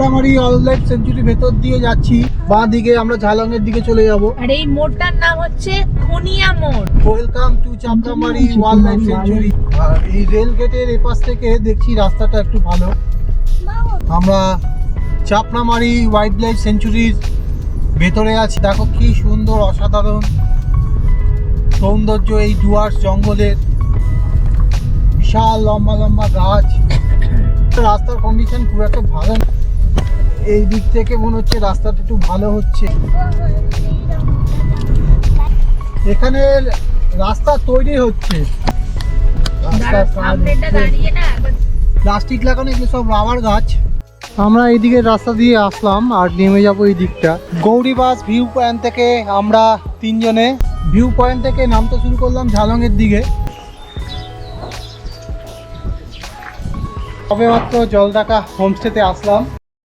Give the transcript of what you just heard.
Chapramari wildlife century ভেতর দিয়ে যাচ্ছি, বাঁ দিকে আমরা ঝালং এর দিকে চলে যাব। আর এই মোড়টার নাম হচ্ছে খুনিয়া মোড়। Welcome to Chapramari wildlife sanctuary. আর এই রেল গেটের এপাশ থেকে দেখছি রাস্তাটা একটু ভালো। আমরা চাপড়ামারি ওয়াইল্ডলাইফ সেঞ্চুরির ভেতরে আছি। দেখো কি সুন্দর, অসাধারণ সৌন্দর্য এই ডুয়ার্স জঙ্গলের, বিশাল লম্বা লম্বা গাছ। রাস্তার কন্ডিশন খুব একটা ভালো না, এই দিক থেকে মনে হচ্ছে রাস্তাটা একটু ভালো হচ্ছে। এখানে রাস্তা তৈরি হচ্ছে, প্লাস্টিক লাগানো, এগুলো সব রাবার গাছ। আমরা এইদিকে রাস্তা দিয়ে আসলাম আর নেমে যাবো এই দিকটা। গৌরীবাস ভিউ পয়েন্ট থেকে আমরা তিনজনে ভিউ পয়েন্ট থেকে নামতে শুরু করলাম ঝালং এর দিকে। সবে মাত্র জলঢাকা হোমস্টেতে আসলাম।